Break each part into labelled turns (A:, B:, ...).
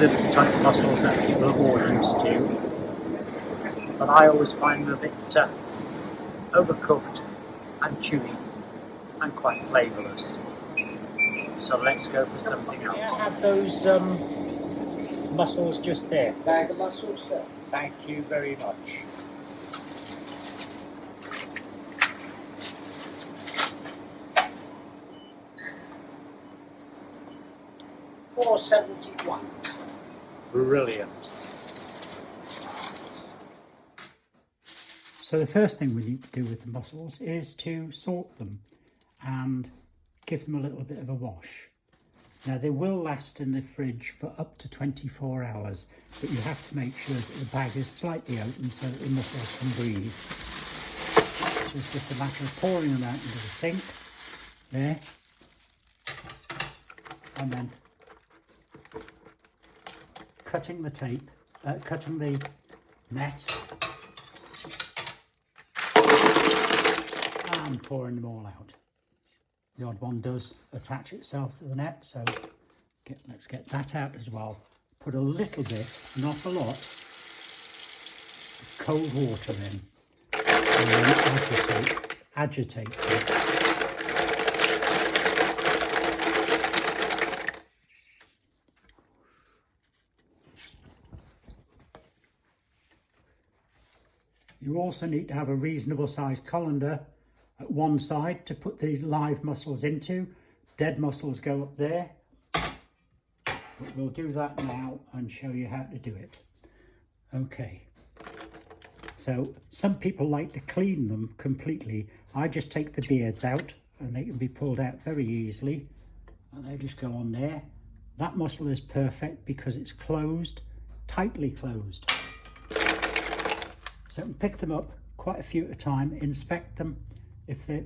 A: the type of mussels that people are more used to, but I always find them a bit overcooked and chewy and quite flavourless. So let's go for something else. I have those mussels just there.
B: Bag of mussels, sir.
A: Thank you very much.
B: £4.71.
A: Brilliant. So the first thing we need to do with the mussels is to salt them and give them a little bit of a wash. Now they will last in the fridge for up to 24 hours, but you have to make sure that the bag is slightly open so that the mussels can breathe. So it's just a matter of pouring them out into the sink, there, and then cutting the tape, cutting the net, and pouring them all out. The odd one does attach itself to the net, so let's get that out as well. Put a little bit, not a lot, of cold water in, and then agitate it. You also need to have a reasonable sized colander at one side to put the live mussels into. Dead mussels go up there, but we'll do that now and show you how to do it. Okay, so some people like to clean them completely. I just take the beards out and they can be pulled out very easily, and they just go on there. That mussel is perfect because it's closed, tightly closed. So pick them up quite a few at a time, inspect them. If they're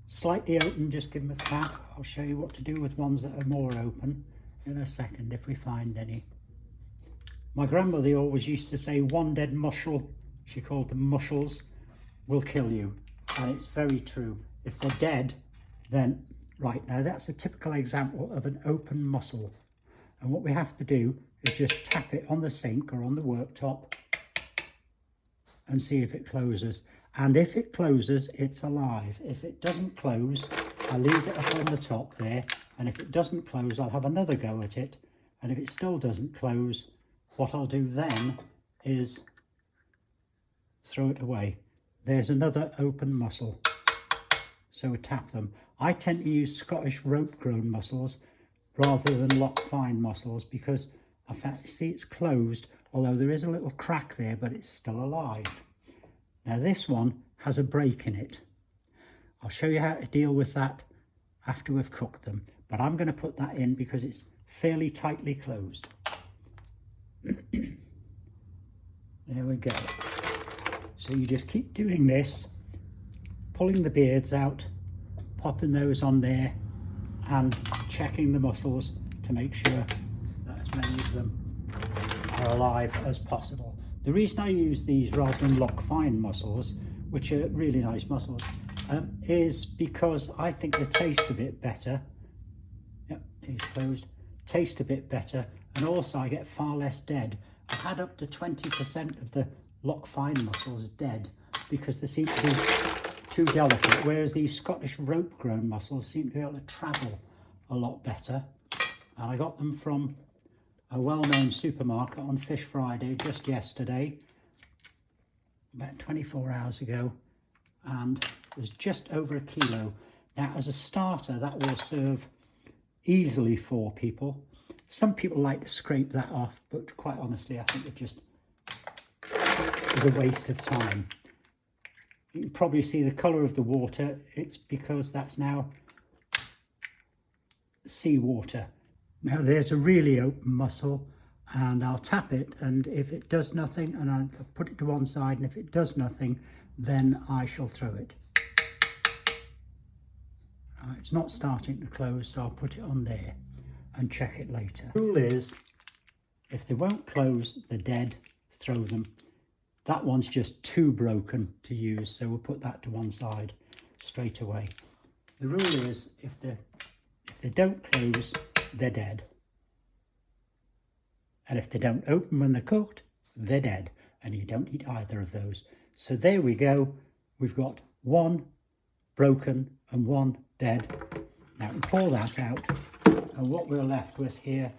A: slightly open, just give them a tap. I'll show you what to do with ones that are more open in a second if we find any. My grandmother always used to say one dead mussel, she called them mussels, will kill you. And it's very true. If they're dead, then, right, now that's a typical example of an open mussel. And what we have to do is just tap it on the sink or on the worktop and see if it closes. And if it closes, it's alive. If it doesn't close, I'll leave it up on the top there. And if it doesn't close, I'll have another go at it. And if it still doesn't close, what I'll do then is throw it away. There's another open mussel. So we tap them. I tend to use Scottish rope-grown mussels rather than lock-fine mussels because I see it's closed, although there is a little crack there, but it's still alive. Now this one has a break in it. I'll show you how to deal with that after we've cooked them, but I'm going to put that in because it's fairly tightly closed. There we go. So you just keep doing this, pulling the beards out, popping those on there and checking the mussels to make sure that as many of them are alive as possible. The reason I use these rather than lock-fine mussels, which are really nice mussels, is because I think they taste a bit better. Yep, these closed. Taste a bit better, and also I get far less dead. I've had up to 20% of the lock-fine mussels dead because they seem to be too delicate, whereas these Scottish rope-grown mussels seem to be able to travel a lot better. And I got them from a well-known supermarket on Fish Friday just yesterday, about 24 hours ago, and it was just over a kilo. Now as a starter that will serve easily 4 people. Some people like to scrape that off, but quite honestly I think it just is a waste of time. You can probably see the colour of the water. It's because that's now seawater. Now there's a really open mussel and I'll tap it, and if it does nothing, and I'll put it to one side, and if it does nothing, then I shall throw it. It's not starting to close, so I'll put it on there and check it later. The rule is, if they won't close, they're dead, throw them. That one's just too broken to use, so we'll put that to one side straight away. The rule is, if they don't close, they're dead. And if they don't open when they're cooked, they're dead. And you don't eat either of those. So there we go. We've got one broken and one dead. Now we pour that out. And what we're left with here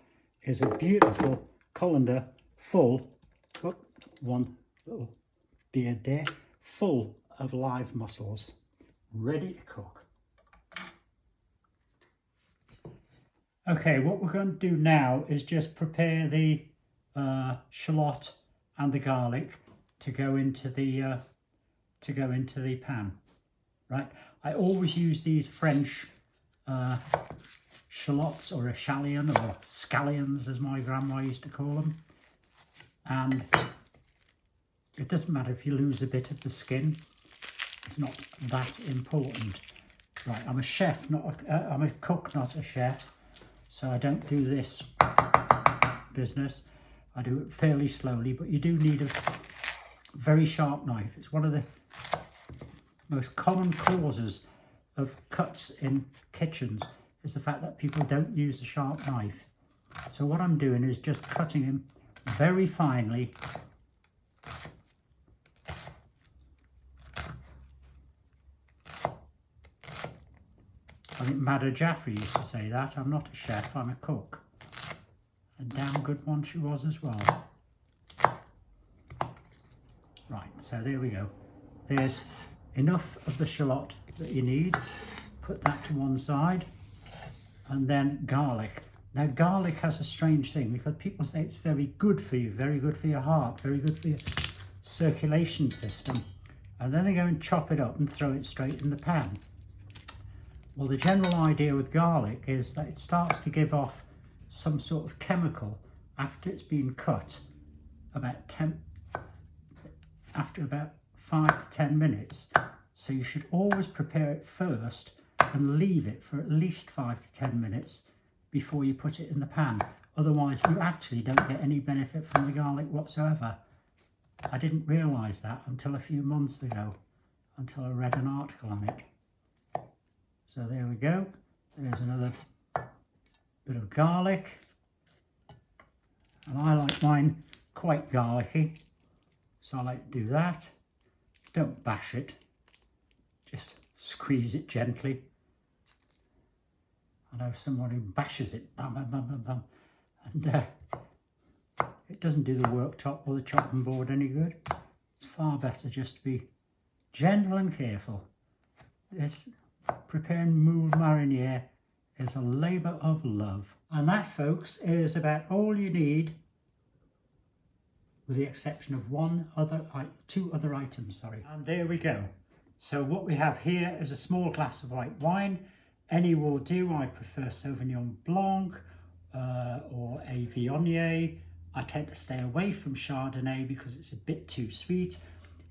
A: is a beautiful colander full, one little beard there, full of live mussels, ready to cook. Okay, what we're going to do now is just prepare the shallot and the garlic to go into the pan. Right, I always use these French shallots, or echallion, or scallions as my grandma used to call them, and it doesn't matter if you lose a bit of the skin, it's not that important. Right, I'm a chef, I'm a cook, not a chef, so I don't do this business. I do it fairly slowly, but you do need a very sharp knife. It's one of the most common causes of cuts in kitchens is the fact that people don't use a sharp knife. So what I'm doing is just cutting him very finely. I think Madder Jaffrey used to say that. I'm not a chef, I'm a cook. A damn good one she was as well. Right, so there we go. There's enough of the shallot that you need. Put that to one side. And then garlic. Now garlic has a strange thing because people say it's very good for you, very good for your heart, very good for your circulation system. And then they go and chop it up and throw it straight in the pan. Well, the general idea with garlic is that it starts to give off some sort of chemical after it's been cut after about 5 to 10 minutes. So you should always prepare it first and leave it for at least 5 to 10 minutes before you put it in the pan. Otherwise, you actually don't get any benefit from the garlic whatsoever. I didn't realise that until a few months ago, until I read an article on it. So there we go. There's another bit of garlic. And I like mine quite garlicky, so I like to do that. Don't bash it, just squeeze it gently. I know someone who bashes it, bam, bam, bam, bam, bam, and it doesn't do the worktop or the chopping board any good. It's far better just to be gentle and careful. This preparing Moules Marini is a labour of love. And that, folks, is about all you need, with the exception of two other items, sorry. And there we go. So what we have here is a small glass of white wine. Any will do. I prefer Sauvignon Blanc or a Viognier. I tend to stay away from Chardonnay because it's a bit too sweet.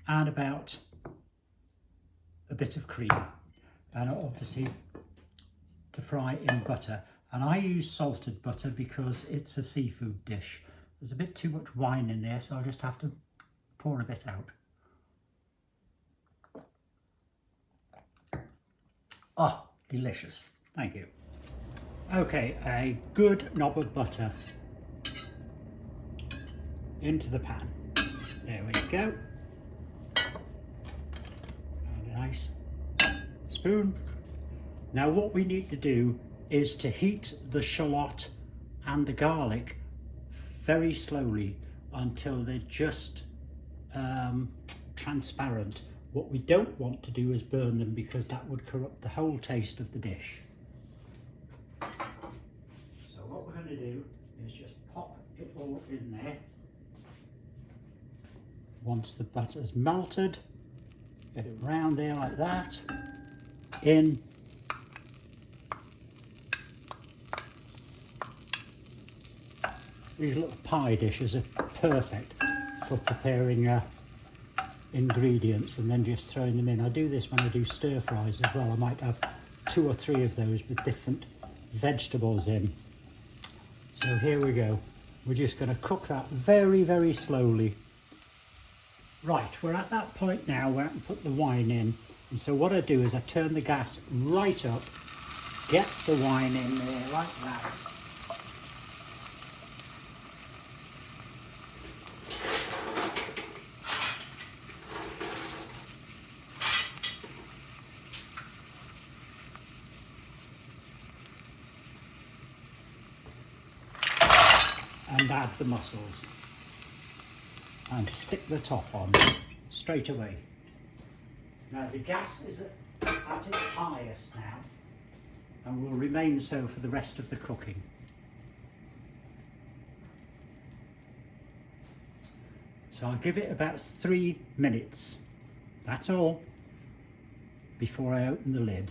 A: And about a bit of cream. And obviously to fry in butter. And I use salted butter because it's a seafood dish. There's a bit too much wine in there, so I'll just have to pour a bit out. Oh, delicious. Thank you. Okay, a good knob of butter into the pan. There we go. And a nice spoon. Now what we need to do is to heat the shallot and the garlic very slowly until they're just transparent. What we don't want to do is burn them because that would corrupt the whole taste of the dish. So what we're going to do is just pop it all in there. Once the butter's melted, get it round there like that. In. These little pie dishes are perfect for preparing ingredients and then just throwing them in. I do this when I do stir fries as well. I might have 2 or 3 of those with different vegetables in. So here we go. We're just going to cook that very, very slowly. Right, we're at that point now where I can put the wine in. And so what I do is I turn the gas right up, get the wine in there like that. and add the mussels and stick the top on straight away. Now the gas is at its highest now and will remain so for the rest of the cooking. So I'll give it about 3 minutes, that's all, before I open the lid.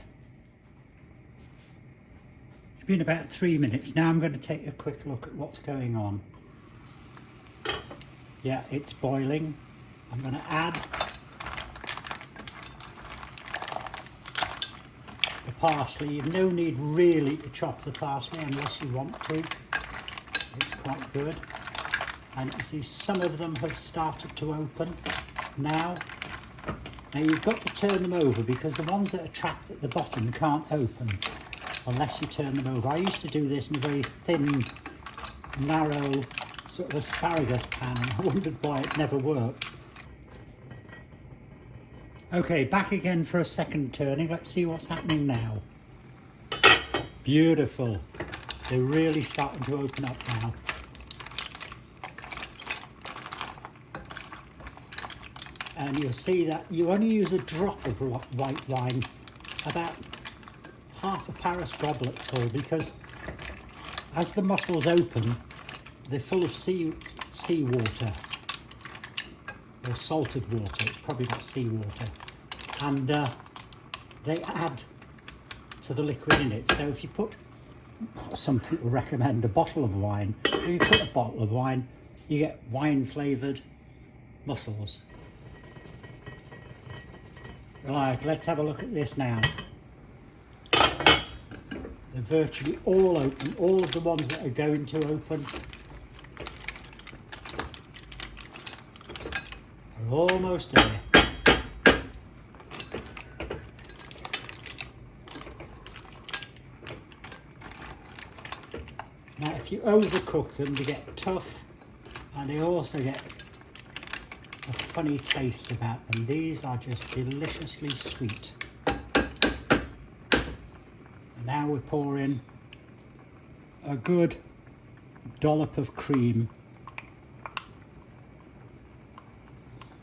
A: It's been about 3 minutes. Now I'm going to take a quick look at what's going on. Yeah, it's boiling. I'm going to add the parsley. You've no need really to chop the parsley unless you want to. It's quite good. And you see some of them have started to open now. Now you've got to turn them over because the ones that are trapped at the bottom can't open unless you turn them over. I used to do this in a very thin, narrow sort of asparagus pan and I wondered why it never worked. Okay, back again for a second turning. Let's see what's happening now. Beautiful. They're really starting to open up now. And you'll see that you only use a drop of white wine, about half a Paris goblet full, because as the mussels open, they're full of seawater, or salted water. It's probably not seawater, and they add to the liquid in it. So if you put, some people recommend a bottle of wine. If you put a bottle of wine, you get wine flavoured mussels. Right, let's have a look at this now. They're virtually all open, all of the ones that are going to open are almost there. Now if you overcook them, they get tough and they also get a funny taste about them. These are just deliciously sweet. And now we pour in a good dollop of cream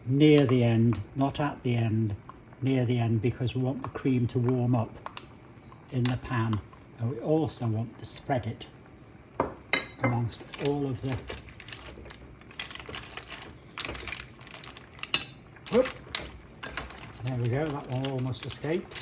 A: near the end, not at the end, near the end, because we want the cream to warm up in the pan, and we also want to spread it amongst all of the Whoop. There we go, that one almost escaped.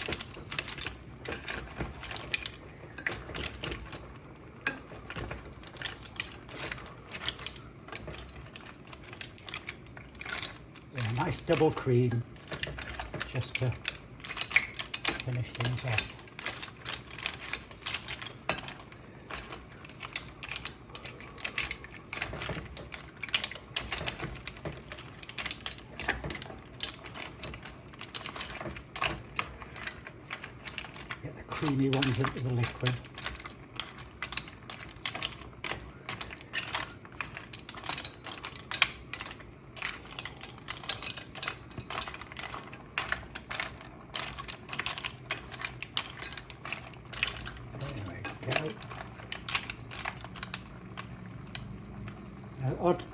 A: Yeah, nice double cream just to finish things off. Get the creamy ones into the liquid.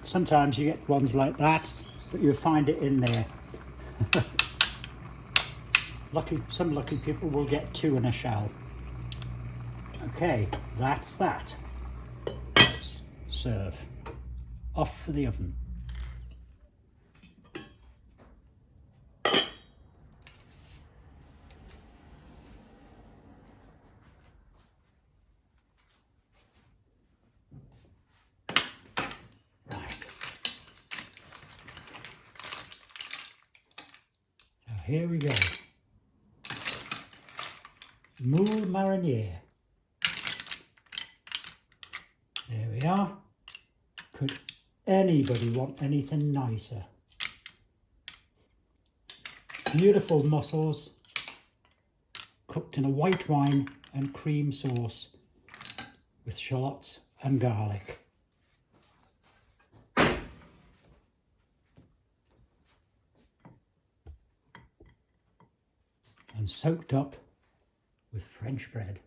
A: Sometimes you get ones like that, but you'll find it in there. Some lucky people will get 2 in a shell. Okay, that's that. Let's serve. Off for the oven. Here we go. Moules Marini. There we are. Could anybody want anything nicer? Beautiful mussels cooked in a white wine and cream sauce with shallots and garlic. And soaked up with French bread.